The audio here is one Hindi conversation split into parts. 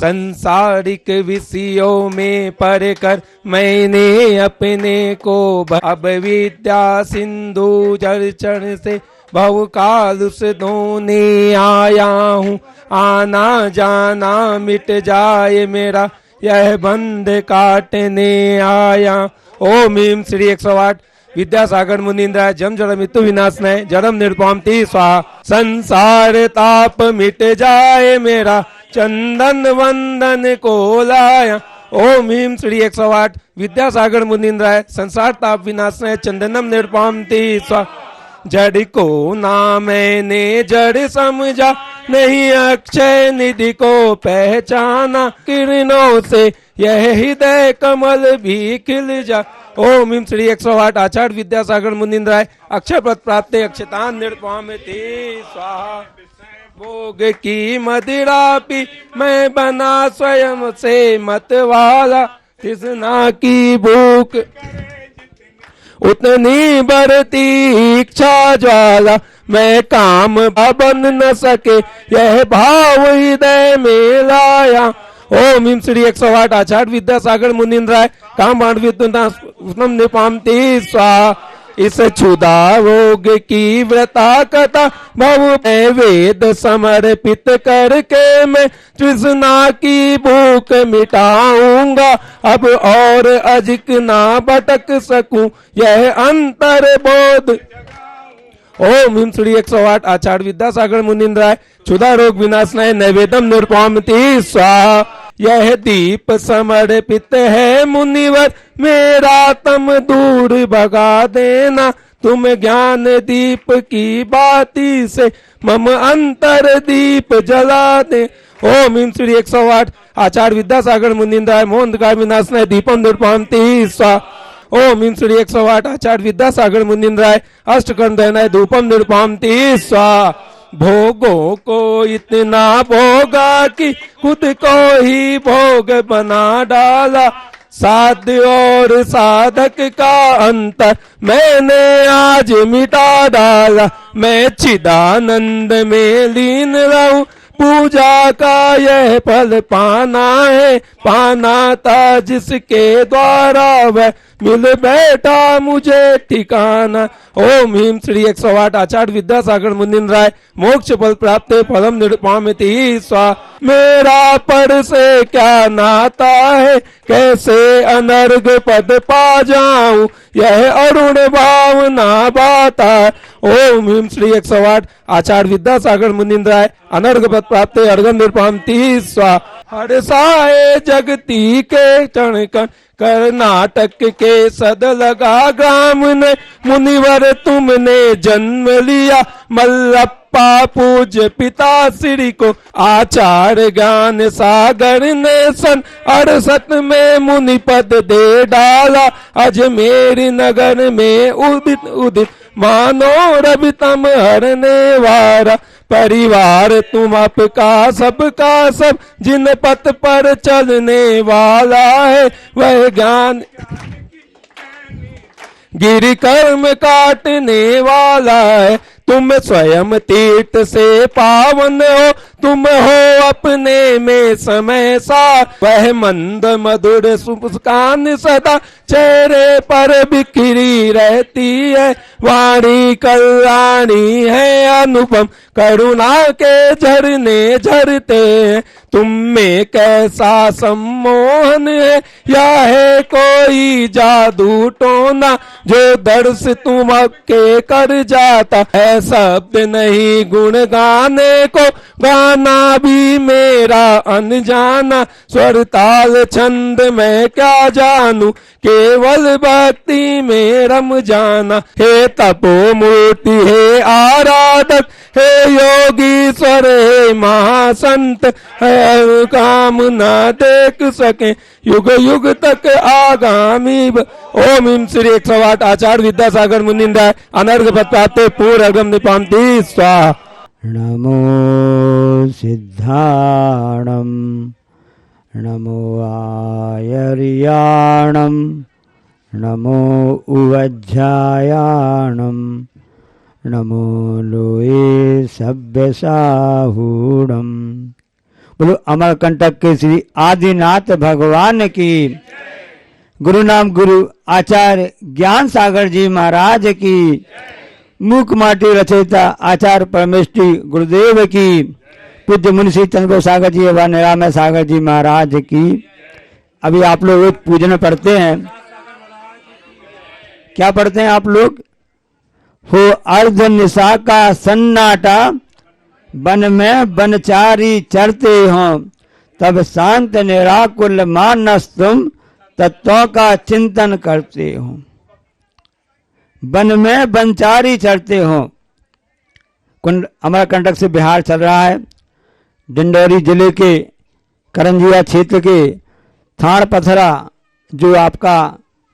संसारिक विषयों में पढ़ कर मैंने अपने को अब विद्या सिंधु जर्चन से भव काल उस धोने आया हूँ। आना जाना मिट जाए मेरा यह बंध काटने आया। ओम ह्रीं श्री 108 विद्यासागर मुनीन्द्राय जम जड़ मृत्यु विनाशनाय जड़म निर्पामति स्वाहा। संसार ताप मिट जाए मेरा चंदन वंदन को लाया। ओम ह्रीं श्री 108 विद्यासागर मुनीन्द्राय संसार ताप विनाशनाय चंदनम निर्पामति स्वाहा। जड़ को ना मैंने जड़ समझा नहीं अक्षय निधि को पहचाना। किरणों से यह हृदय कमल भी खिल जा। ओम ह्रीं श्री 108 आचार्य विद्यासागर मुनीन्द्राय अक्षय पद प्राप्त अक्षतान निर्पामति स्वाहा। भोग की मदिरा पी मैं बना स्वयं से मत वाला। तृष्णा की भूख उतनी बढ़ती इच्छा ज्वाला। मैं काम बन न सके यह भाव हृदय में लाया। ओम ह्रीं श्री 108 आचार्य विद्यासागर मुनीन्द्राय काम उत्तम निपामति स्वाहा। इस क्षुधा रोग की व्रता कथा भव में वेद समर्पित करके मैं तृष्णा की भूख मिटाऊंगा। अब और अधिक ना भटक सकूं यह अंतर बोध। ओम ह्रीं श्री 108 आचार्य विद्यासागर मुनीन्द्राय क्षुधा रोग विनाशनाय नैवेद्यम निर्पामति स्वाहा। यह दीप समर्पित है मुनिवर मेरा तम दूर भगा देना। तुम ज्ञान दीप की बाती से मम अंतर दीप जला दे। ओम ह्रीं श्री 108 आचार्य विद्यासागर मुनीन्द्राय मोहंधकार विनाशनाय दीपम निर्पामति स्वाहा। ओम ह्रीं श्री 108 आचार्य विद्यासागर मुनीन्द्राय अष्टकर्म दहनाय धूपम निर्पामति स्वाहा। भोगों को इतना भोगा कि खुद को ही भोग बना डाला। साध्य और साधक का अंतर मैंने आज मिटा डाला। मैं चिदानंद में लीन रहूं पूजा का यह फल पाना है। पाना था जिसके द्वारा वह मिल बैठा मुझे ठिकाना। ओम ह्रीं श्री 108 आचार्य विद्यासागर मुनीन्द्राय मोक्ष फल प्राप्त फलम निर्पामति स्वाहा। मेरा पर से क्या नाता है कैसे अनर्घ पद पा जाऊं यह अरुण भावना बाता। ओम ह्रीं श्री 108 आचार्य विद्यासागर मुनीन्द्राय अनर्घ पद प्राप्त अर्घम निर्पामति स्वाहा। हर्षाए जगती के चणकन कर्नाटक के सद लगा ग्राम ने मुनिवर तुमने जन्म लिया। मल्लप्पा पूज्य पिता श्री को आचार्य ज्ञान सागर ने सन 68 में मुनि पद दे डाला। अजमेर नगर में उदित उदित मानो रवितम हरने वारा। परिवार तुम आपका सबका सब जिन पथ पर चलने वाला है वह ज्ञान गिरि कर्म काटने वाला है। तुम स्वयं तीर्थ से पावन हो तुम हो अपने में समय सा। वह मंद मधुर मुस्कान सदा चेहरे पर बिखरी रहती है। वाणी कल्याणी है अनुपम करुणा के झरने झरते हैं। तुम में कैसा सम्मोहन है या है कोई जादू टोना जो दर्श तुम के कर जाता है। शब्द नहीं गुण गाने को गाना भी मेरा अनजाना। स्वर ताल छंद मैं क्या जानू केवल भक्ति में रम जाना। हे तपो मूर्ति हे आराधक हे योगीश्वर हे महासंत है काम ना देख सके युग युग तक आगामी। ओम ह्रीं श्री 108 आचार्य विद्यासागर मुनीन्द्राय अनर्घ पद प्राप्त पूर्ण अर्घम निपामति स्वाहा। नमो सिद्धाणम नमो आयर्याणम नमो उवज्झायाणम नमो लोये सभ्यसाहूणम बोलो अमरकंटक के श्री आदिनाथ भगवान की। गुरु नाम गुरु आचार्य ज्ञान सागर जी महाराज की। मूक माटी रचयिता आचार्य परमेष्टि गुरुदेव की। पूज्य मुंशी चंद्र सागर जी व निरामय सागर जी महाराज की। अभी आप लोग एक पूजन पढ़ते हैं। क्या पढ़ते हैं आप लोग? हो अर्ध निशा का सन्नाटा, वन में बनचारी चरते हो, तब शांत निराकुल मानस तुम तत्वों का चिंतन करते हो। वन में बनचारी चरते हो। कुंड अमरकंटक से बिहार चल रहा है। डिंडौरी जिले के करंजिया क्षेत्र के थाड़ पथरा जो आपका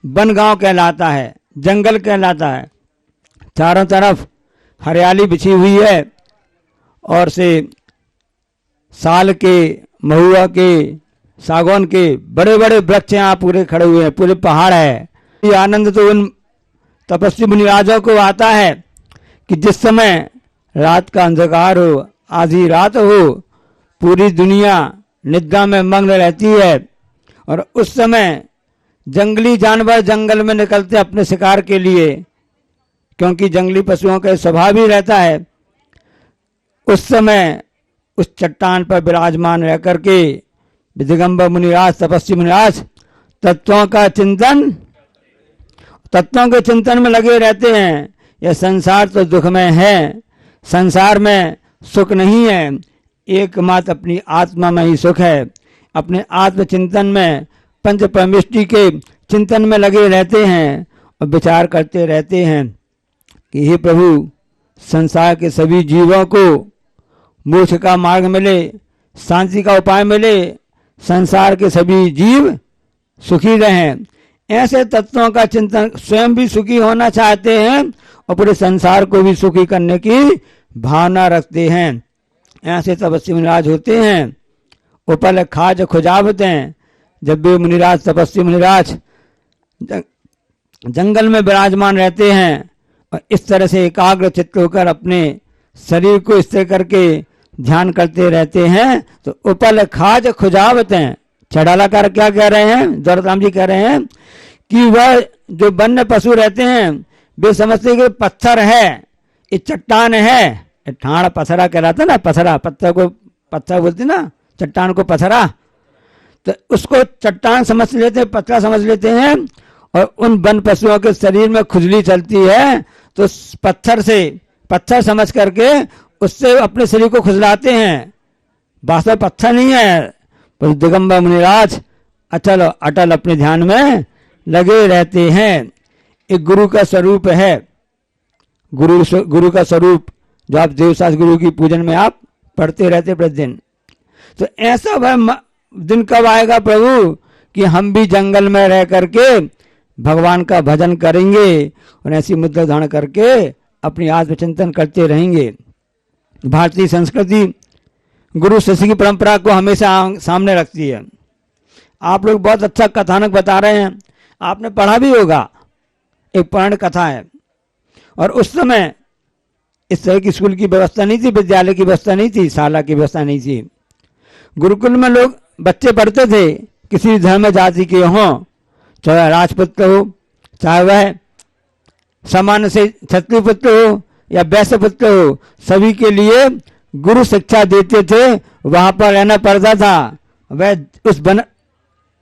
वन गांव कहलाता है, जंगल कहलाता है, चारों तरफ हरियाली बिछी हुई है और से साल के, महुआ के, सागौन के बड़े बड़े वृक्ष यहाँ पूरे खड़े हुए हैं, पूरे पहाड़ है। ये आनंद तो उन तपस्वी मुनिराजों को आता है कि जिस समय रात का अंधकार हो, आधी रात हो, पूरी दुनिया निद्रा में मग्न रहती है और उस समय जंगली जानवर जंगल में निकलते अपने शिकार के लिए, क्योंकि जंगली पशुओं का स्वभाव ही रहता है। उस समय उस चट्टान पर विराजमान रह करके दिगंबर मुनिराज, तपस्वी मुनिराज तत्वों के चिंतन में लगे रहते हैं। यह संसार तो दुखमय है, संसार में सुख नहीं है, एकमात्र अपनी आत्मा में ही सुख है। अपने आत्मचिंतन में पंच परमेष्टि के चिंतन में लगे रहते हैं और विचार करते रहते हैं कि हे प्रभु, संसार के सभी जीवों को मोक्ष का मार्ग मिले, शांति का उपाय मिले, संसार के सभी जीव सुखी रहें। ऐसे तत्वों का चिंतन, स्वयं भी सुखी होना चाहते हैं और पूरे संसार को भी सुखी करने की भावना रखते हैं। ऐसे तपस्वी मुनिराज होते हैं। उपल खाज खुजावत हैं। जब वे मुनिराज, तपस्वी मुनिराज जंगल में विराजमान रहते हैं और इस तरह से एकाग्र चित्त होकर अपने शरीर को स्थिर करके ध्यान करते रहते हैं, तो उपल खाज खुजावत हैं। चढ़ाला कर क्या कह रहे हैं? दौलतराम जी कह रहे हैं कि वह जो वन्य पशु रहते हैं वे समझते कि पत्थर है, ये चट्टान है। ठाड़ पथरा कहलाता ना, पथरा, पत्थर को पत्थर बोलते ना, चट्टान को पथरा, तो उसको चट्टान समझ लेते हैं, पत्थर समझ लेते हैं। और उन वन पशुओं के शरीर में खुजली चलती है तो पत्थर समझ करके उससे अपने शरीर को खुजलाते हैं। वास्तव पत्थर नहीं है, पर दिगंबर मुनिराज अचल अटल अपने ध्यान में लगे रहते हैं। एक गुरु का स्वरूप है। गुरु का स्वरूप जो आप देवशास्त्र गुरु की पूजन में आप पढ़ते रहते प्रतिदिन। तो ऐसा वह दिन कब आएगा प्रभु कि हम भी जंगल में रह करके भगवान का भजन करेंगे और ऐसी मुद्रा धारण करके अपनी आत्मचिंतन करते रहेंगे। भारतीय संस्कृति गुरु शिष्य की परंपरा को हमेशा सामने रखती है। आप लोग बहुत अच्छा कथानक बता रहे हैं, आपने पढ़ा भी होगा। एक पुराण कथा है और उस समय इस तरह की स्कूल की व्यवस्था नहीं थी, विद्यालय की व्यवस्था नहीं थी, शाला की व्यवस्था नहीं थी। गुरुकुल में लोग बच्चे पढ़ते थे, किसी धर्म जाति के हों, चाहे राजपुत्र हो, चाहे वह सामान्य से क्षत्रिय पुत्र हो या वैश्य पुत्र हो, सभी के लिए गुरु शिक्षा देते थे। वहां पर रहना पड़ता था। वह उस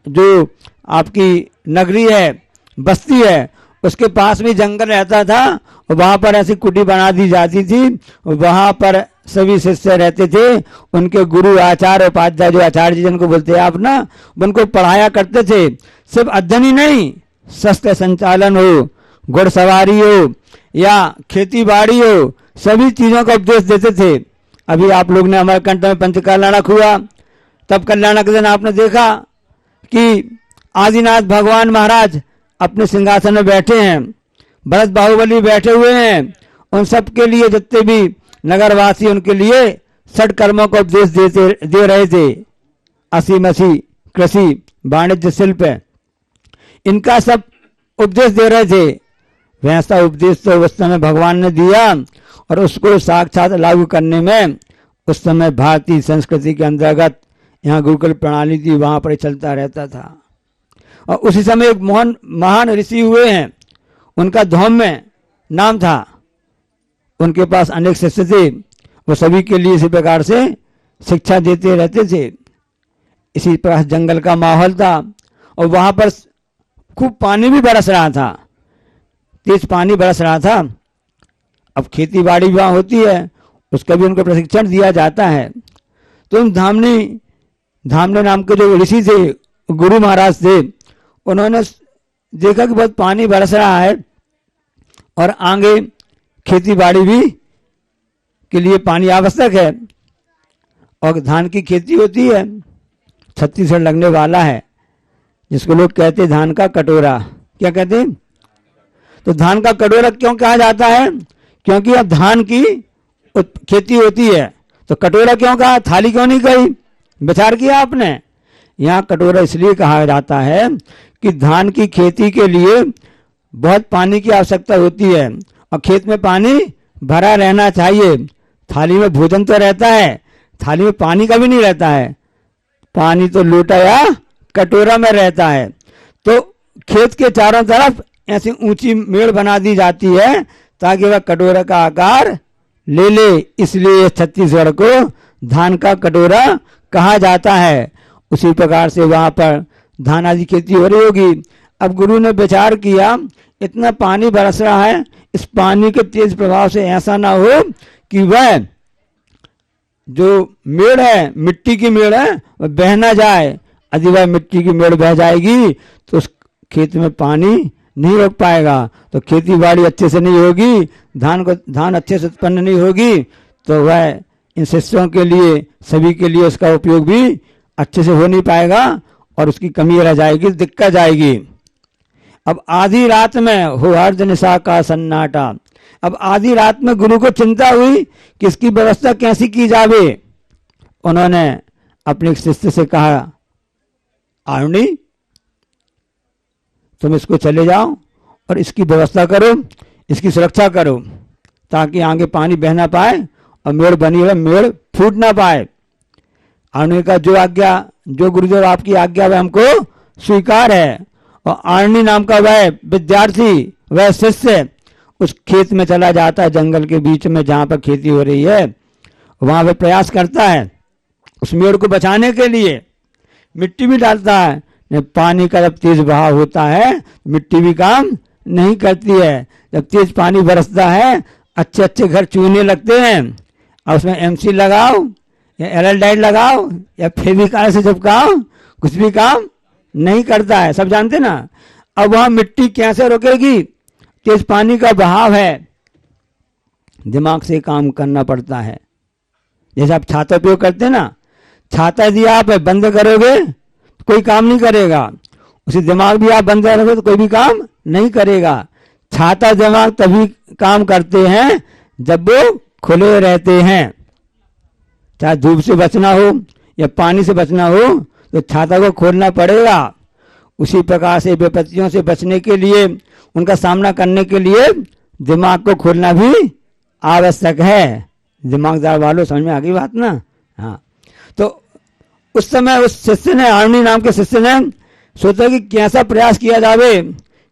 जो आपकी नगरी है, बस्ती है, उसके पास में जंगल रहता था और वहां पर ऐसी कुटी बना दी जाती थी। वहां पर सभी शिष्य रहते थे। उनके गुरु, आचार्य, उपाध्याय, जो आचार्य जी जिनको बोलते हैं आप ना, उनको पढ़ाया करते थे। सिर्फ अध्ययन ही नहीं, शस्त्र संचालन हो, घुड़सवारी हो या खेती बाड़ी हो, सभी चीजों का उपदेश देते थे। अभी आप लोग ने अमरकंटक में पंच कल्याणक हुआ, तब कल्याणक के दिन आपने देखा कि आदिनाथ भगवान महाराज अपने सिंहासन में बैठे हैं, भरत बाहुबली बैठे हुए हैं। उन सब के लिए, जितने भी नगरवासी, उनके लिए षट कर्मों का उपदेश दे रहे थे। असी मसी, कृषि, वाणिज्य, शिल्प, इनका सब उपदेश दे रहे थे। वैसा उपदेश तो उस समय भगवान ने दिया और उसको साक्षात लागू करने में उस समय भारतीय संस्कृति के अंतर्गत यहाँ गुरुकुल प्रणाली थी, वहाँ पर चलता रहता था। और उसी समय एक महान ऋषि हुए हैं, उनका धौम्य नाम था। उनके पास अनेक शिष्य थे, वो सभी के लिए इसी प्रकार से शिक्षा देते रहते थे। इसी प्रकार जंगल का माहौल था और वहाँ पर खूब पानी भी बरस रहा था, तेज पानी बरस रहा था। अब खेती बाड़ी वहाँ होती है, उसका भी उनको प्रशिक्षण दिया जाता है। तो धामने नाम के जो ऋषि थे, गुरु महाराज थे, उन्होंने देखा कि बहुत पानी बरस रहा है और आगे खेती बाड़ी भी के लिए पानी आवश्यक है और धान की खेती होती है। छत्तीसगढ़ लगने वाला है, जिसको लोग कहते हैं धान का कटोरा। क्या कहते हैं? तो धान का कटोरा क्यों कहा जाता है? क्योंकि अब धान की खेती होती है। तो कटोरा क्यों कहा, थाली क्यों नहीं कही? विचार किया आपने? यहाँ कटोरा इसलिए कहा जाता है कि धान की खेती के लिए बहुत पानी की आवश्यकता होती है और खेत में पानी भरा रहना चाहिए। थाली में भोजन तो रहता है, थाली में पानी का भी नहीं रहता है। पानी तो लोटा या कटोरा में रहता है। तो खेत के चारों तरफ ऐसी ऊंची मेड़ बना दी जाती है ताकि वह कटोरा का आकार ले ले, इसलिए छत्तीसगढ़ को धान का कटोरा कहा जाता है। उसी प्रकार से वहां पर धान आदि खेती हो रही होगी। अब गुरु ने विचार किया, इतना पानी बरस रहा है, इस पानी के तेज प्रभाव से ऐसा ना हो कि वह जो मेड़ है, मिट्टी की मेड़ है, वह बह ना जाए। यदि वह मिट्टी की मेड़ बह जाएगी तो उस खेत में पानी नहीं रोक पाएगा, तो खेती बाड़ी अच्छे से नहीं होगी, धान अच्छे से उत्पन्न नहीं होगी, तो वह इन शिष्यों के लिए, सभी के लिए उसका उपयोग भी अच्छे से हो नहीं पाएगा और उसकी कमी रह जाएगी, दिक्कत आएगी। अब आधी रात में हो हर्ष निशा का सन्नाटा। अब आधी रात में गुरु को चिंता हुई कि इसकी व्यवस्था कैसी की जावे। उन्होंने अपने शिष्य से कहा, आरुणी तुम इसको चले जाओ और इसकी व्यवस्था करो, इसकी सुरक्षा करो, ताकि आगे पानी बह ना पाए और मेड़ बनी रहे, मेड़ फूट ना पाए। आरुणी का जो आज्ञा, जो गुरुदेव आपकी आज्ञा वह हमको स्वीकार है। और आरुणी नाम का वह विद्यार्थी, वह शिष्य उस खेत में चला जाता है, जंगल के बीच में जहाँ पर खेती हो रही है, वहाँ पर प्रयास करता है उस मेड़ को बचाने के लिए। मिट्टी भी डालता है, पानी का जब तेज बहाव होता है मिट्टी भी काम नहीं करती है। जब तेज पानी बरसता है, अच्छे अच्छे घर चूहने लगते हैं और उसमें एमसी लगाओ या एल्डाइड लगाओ या फेविकॉल से चिपकाओ, कुछ भी काम नहीं करता है, सब जानते ना। अब वहां मिट्टी कैसे रोकेगी? तेज पानी का बहाव है, दिमाग से काम करना पड़ता है। जैसे आप छाता उपयोग करते हैं ना, छाता यदि आप बंद करोगे तो कोई काम नहीं करेगा, उसी दिमाग भी आप बंद करोगे तो कोई भी काम नहीं करेगा। छाता दिमाग तभी काम करते हैं जब वो खुले रहते हैं। चाहे धूप से बचना हो या पानी से बचना हो तो छाता को खोलना पड़ेगा। उसी प्रकार से विपत्तियों से बचने के लिए, उनका सामना करने के लिए दिमाग को खोलना भी आवश्यक है। दिमागदार वालों, समझ में आ गई बात ना? हाँ। तो उस समय उस शिष्य ने, आरुणी नाम के शिष्य ने सोचा कि कैसा प्रयास किया जावे,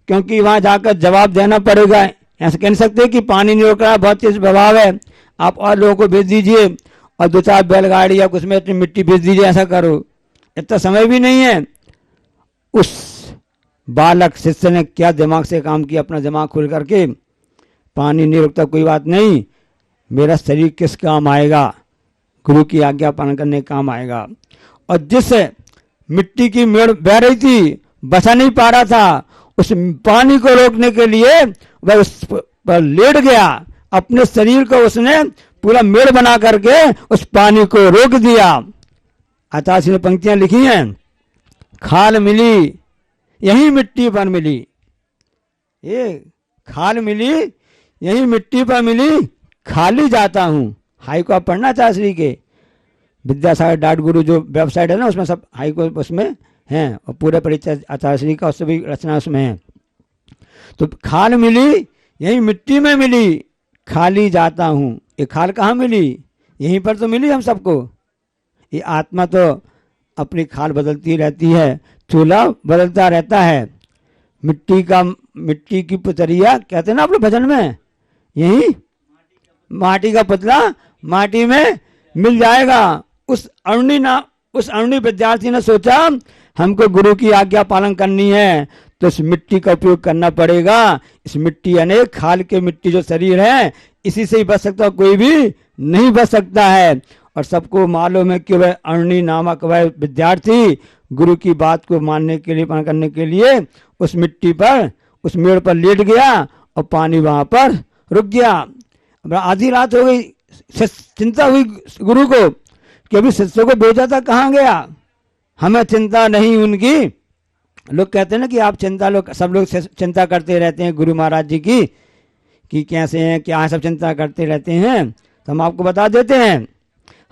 क्योंकि वहां जाकर जवाब देना पड़ेगा। ऐसा कह नहीं सकते कि पानी नहीं रोक रहा, बहुत तेज प्रभाव है, आप और लोगों को भेज दीजिए और 2-4 बैलगाड़ी या कुछ में इतनी मिट्टी भेज दीजिए, ऐसा करो। इतना समय भी नहीं है। उस बालक शिष्य ने क्या दिमाग से काम किया, अपना दिमाग खोल करके, पानी नहीं रुकता कोई बात नहीं, मेरा शरीर किस काम आएगा, गुरु की आज्ञा पालन करने काम आएगा। और जिस मिट्टी की मेड़ बह रही थी, बचा नहीं पा रहा था, उस पानी को रोकने के लिए वह उस पर लेट गया, अपने शरीर को उसने पूरा मेड़ बना करके उस पानी को रोक दिया। आचार्य ने पंक्तियां लिखी हैं, खाल मिली यही मिट्टी पर मिली, ये खाल मिली यही मिट्टी पर मिली, खाली जाता हूं। हाई को आप पढ़ना आचार्य के विद्यासागर डाट गुरु जो वेबसाइट है ना, उसमें सब हाई को उसमें हैं और पूरे परिचय आचार्य का उससे भी रचना उसमें है। तो खाल मिली यही मिट्टी में मिली, खाली जाता हूँ। ये खाल कहाँ मिली? यहीं पर तो मिली हम सबको। ये आत्मा तो अपनी खाल बदलती रहती है, चूल्हा बदलता रहता है। मिट्टी की पुतरिया कहते हैं ना आप लोग भजन में, यही माटी का पुतला माटी में मिल जाएगा। उस अरुणी विद्यार्थी ने सोचा हमको गुरु की आज्ञा पालन करनी है तो इस मिट्टी का उपयोग करना पड़ेगा। इस मिट्टी यानी खाल के मिट्टी जो शरीर है इसी से ही बच सकता, कोई भी नहीं बच सकता है। और सबको मालूम है कि वह अरुणी नामक वह विद्यार्थी गुरु की बात को मानने के लिए, पालन करने के लिए उस मिट्टी पर, उस मेड़ पर लेट गया और पानी वहां पर रुक गया। आधी रात हो गई, चिंता हुई गुरु को कि अभी शिष्यों को भेजा था, कहाँ गया। हमें चिंता नहीं उनकी। लोग कहते हैं ना कि आप चिंता, लोग सब लोग चिंता करते रहते हैं गुरु महाराज जी की कि कैसे हैं क्या है, सब चिंता करते रहते हैं। तो हम आपको बता देते हैं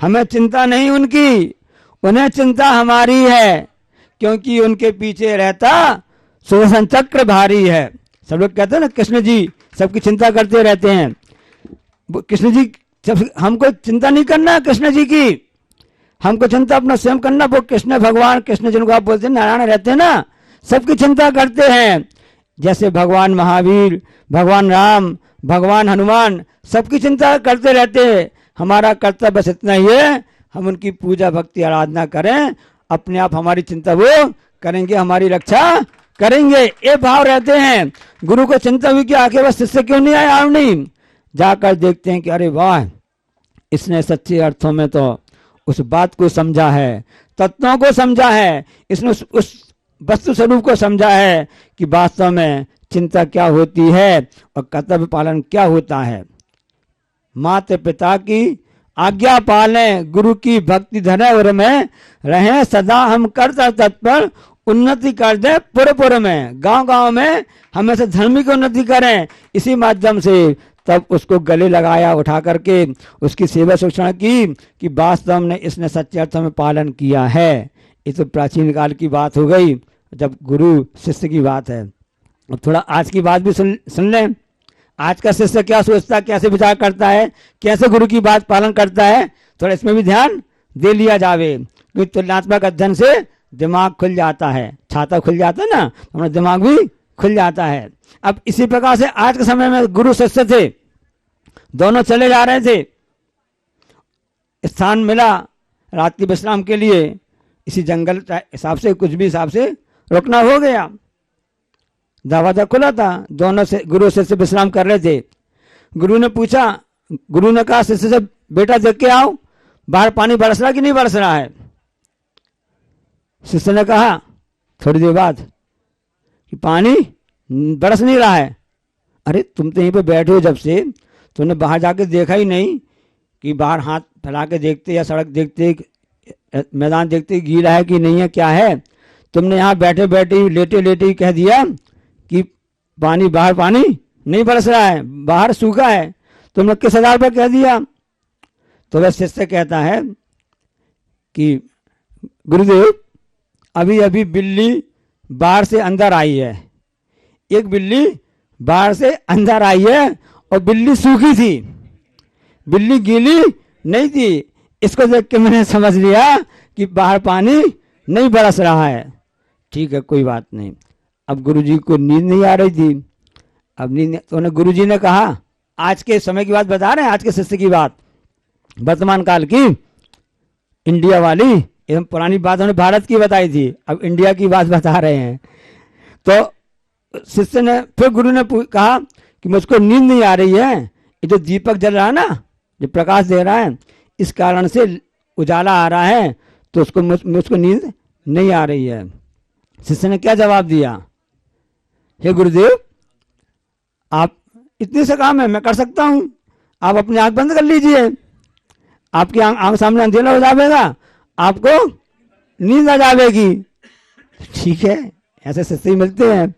हमें चिंता नहीं उनकी, उन्हें चिंता हमारी है, क्योंकि उनके पीछे रहता सुदर्शन चक्र भारी है। सब लोग कहते हैं ना कृष्ण जी सबकी चिंता करते रहते हैं। कृष्ण जी हमको चिंता नहीं करना कृष्ण जी की, हमको चिंता अपना स्वयं करना। वो कृष्ण भगवान, कृष्ण जिनको आप बोलते हैं नारायण रहते हैं ना, सबकी चिंता करते हैं। जैसे भगवान महावीर, भगवान राम, भगवान हनुमान सबकी चिंता करते रहते हैं। हमारा कर्तव्य बस इतना ही है, हम उनकी पूजा भक्ति आराधना करें, अपने आप हमारी चिंता वो करेंगे, हमारी रक्षा करेंगे। ये भाव रहते हैं। गुरु को चिंता हुई कि आखिर वह शिष्य क्यों नहीं आया, और नहीं जाकर देखते हैं कि अरे वाह, इसने सच्चे अर्थों में तो उस बात को समझा है, तत्वों को समझा है, इसने उस वस्तु स्वरूप को समझा है कि वास्तव में चिंता क्या होती है और कर्तव्य पालन क्या होता है। माता पिता की आज्ञा पालें, गुरु की भक्ति धरे में रहें सदा, हम कर्तव्य तत्पर उन्नति कर दें पूरे में, गांव में हमेशा धर्म की उन्नति करें। इसी माध्यम से तब उसको गले लगाया, उठा करके उसकी सेवा शुश्रूषा की कि वास्तव में इसने सच्चे अर्थों में पालन किया है। ये तो प्राचीन काल की बात हो गई, जब गुरु शिष्य की बात है। अब थोड़ा आज की बात भी सुन लें। आज का शिष्य क्या सोचता, कैसे विचार करता है, कैसे गुरु की बात पालन करता है, थोड़ा इसमें भी ध्यान दे लिया जावे। क्योंकि तुलनात्मक अध्ययन से दिमाग खुल जाता है, छाता खुल जाता है ना, हमारा दिमाग भी खुल जाता है। अब इसी प्रकार से आज के समय में गुरु शिष्य थे, दोनों चले जा रहे थे, स्थान मिला रात के विश्राम के लिए, इसी जंगल हिसाब से कुछ भी हिसाब से रुकना हो गया। दरवाजा खुला था, दोनों से गुरु शिष्य विश्राम कर रहे थे। गुरु ने पूछा, गुरु ने कहा शिष्य से, बेटा देख के आओ बाहर पानी बरस रहा कि नहीं बरस रहा है। शिष्य ने कहा थोड़ी देर बाद कि पानी बरस नहीं रहा है। अरे तुम तो यहीं पे बैठे हो, जब से तुमने बाहर जाके देखा ही नहीं कि बाहर हाथ फैला के देखते या सड़क देखते, मैदान देखते गीला है कि नहीं है, क्या है। तुमने यहाँ बैठे बैठे लेटे लेटे ही कह दिया कि बाहर पानी नहीं बरस रहा है, बाहर सूखा है। तुमने किस आधार पर कह दिया। तो वह शिष्य कहता है कि गुरुदेव अभी अभी बिल्ली बाहर से अंदर आई है, एक बिल्ली बाहर से अंदर आई है और बिल्ली सूखी थी, बिल्ली गीली नहीं थी। इसको देख के मैंने समझ लिया कि बाहर पानी नहीं बरस रहा है। ठीक है, कोई बात नहीं। अब गुरुजी को नींद नहीं आ रही थी। अब नींद, तो गुरुजी ने कहा, आज के समय की बात बता रहे हैं, आज के शिष्य की बात, वर्तमान काल की, इंडिया वाली, एकदम पुरानी बात हमने भारत की बताई थी, अब इंडिया की बात बता रहे हैं। तो शिष्य ने, फिर गुरु ने कहा कि मुझको नींद नहीं आ रही है, ये जो दीपक जल रहा है ना, जो प्रकाश दे रहा है, इस कारण से उजाला आ रहा है, तो उसको मुझको नींद नहीं आ रही है। शिष्य ने क्या जवाब दिया, हे गुरुदेव आप, इतने से काम है, मैं कर सकता हूं, आप अपनी आंख बंद कर लीजिए, आपकी आंख सामने अंधेरा हो जाएगा, आपको नींद आ जाएगी। ठीक है, ऐसे शिष्य मिलते हैं।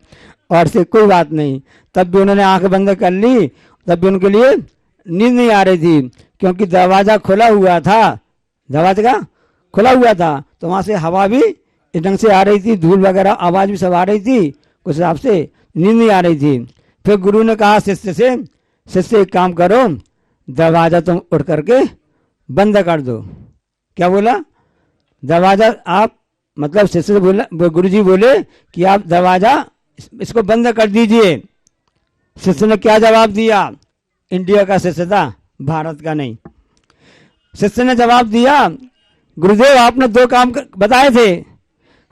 और से कोई बात नहीं, तब भी उन्होंने आंख बंद कर ली, तब भी उनके लिए नींद नहीं आ रही थी, क्योंकि दरवाजा खुला हुआ था, दरवाजा खुला हुआ था, तो वहां से हवा भी इस ढंग से आ रही थी, धूल वगैरह आवाज भी सब आ रही थी, उस हिसाब से नींद नहीं आ रही थी। फिर गुरु ने कहा शिष्य से, शिष्य एक काम करो, दरवाजा तुम उठ करके बंद कर दो। क्या बोला, दरवाजा आप मतलब शिष्य से बोला, गुरुजी बोले कि आप दरवाजा इसको बंद कर दीजिए। शिष्य ने क्या जवाब दिया? इंडिया का शिष्य था, भारत का नहीं। शिष्य ने जवाब दिया, गुरुदेव आपने 2 काम बताए थे,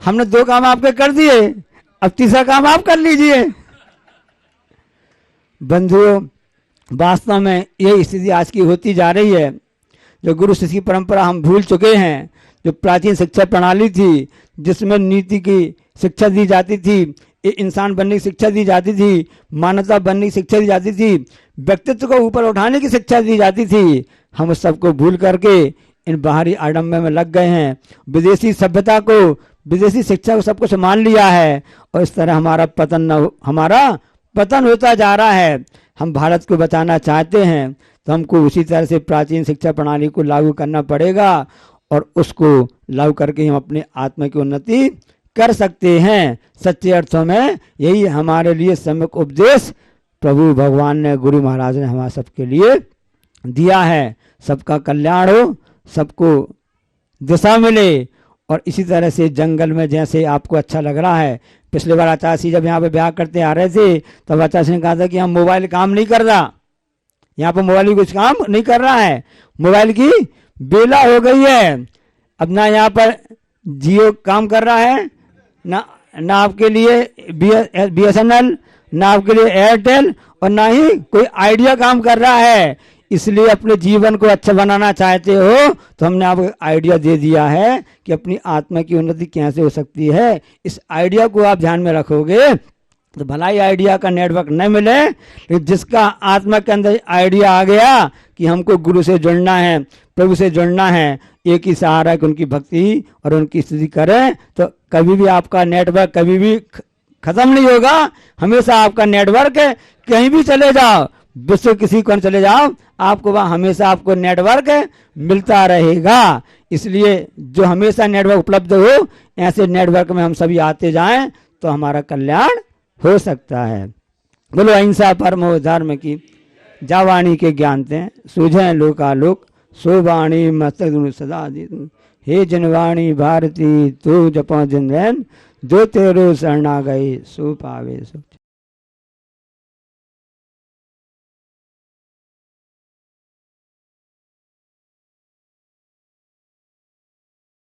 हमने 2 काम आपके कर दिए, अब तीसरा काम आप कर लीजिए। बंधुओं, वास्तव में यही स्थिति आज की होती जा रही है। जो गुरु शिष्य की परंपरा हम भूल चुके हैं। जो प्राचीन शिक्षा प्रणाली थी, जिसमें नीति की शिक्षा दी जाती थी, इंसान बनने की शिक्षा दी जाती थी, मानवता बनने की शिक्षा दी जाती थी, व्यक्तित्व को ऊपर उठाने की शिक्षा दी जाती थी, हम उस सबको भूल करके इन बाहरी आडंबर में लग गए हैं। विदेशी सभ्यता को, विदेशी शिक्षा को सब कुछ मान लिया है और इस तरह हमारा पतन होता जा रहा है। हम भारत को बचाना चाहते हैं तो हमको उसी तरह से प्राचीन शिक्षा प्रणाली को लागू करना पड़ेगा और उसको लागू करके हम अपने आत्मा की उन्नति कर सकते हैं। सच्चे अर्थों में यही हमारे लिए सम्यक उपदेश प्रभु भगवान ने, गुरु महाराज ने हमारे सबके लिए दिया है। सबका कल्याण हो, सबको दिशा मिले। और इसी तरह से जंगल में जैसे आपको अच्छा लग रहा है, पिछले बार आचार्य सिंह जब यहाँ पे ब्याह करते आ रहे थे तब आचार्य सिंह ने कहा था कि हम मोबाइल काम नहीं कर रहा, यहाँ पर मोबाइल कुछ काम नहीं कर रहा है, मोबाइल की बेला हो गई है। अब ना यहाँ पर जियो काम कर रहा है, ना आपके लिए BSNL, ना आपके लिए एयरटेल, और ना ही कोई आइडिया काम कर रहा है। इसलिए अपने जीवन को अच्छा बनाना चाहते हो तो हमने आपको आइडिया दे दिया है कि अपनी आत्मा की उन्नति कैसे हो सकती है। इस आइडिया को आप ध्यान में रखोगे तो भलाई आइडिया का नेटवर्क न मिले, लेकिन जिसका आत्मा के अंदर आइडिया आ गया कि हमको गुरु से जुड़ना है, प्रभु से जुड़ना है, एक ही सहारा है कि उनकी भक्ति और उनकी स्तुति करें, तो कभी भी आपका नेटवर्क कभी भी खत्म नहीं होगा। हमेशा आपका नेटवर्क कहीं भी चले जाओ, विश्व किसी कोने चले जाओ, आपको वहाँ हमेशा आपको नेटवर्क मिलता रहेगा। इसलिए जो हमेशा नेटवर्क उपलब्ध हो, ऐसे नेटवर्क में हम सभी आते जाएं तो हमारा कल्याण हो सकता है। बोलो अहिंसा परमो धर्म की, जा वाणी के ज्ञानते सूझे लोकालोक, सो वाणी मस्तक दुनु सदा दी। हे जनवाणी भारती तू जपो जिन रैन, जो तेरो शरणा गई सो पावे सो।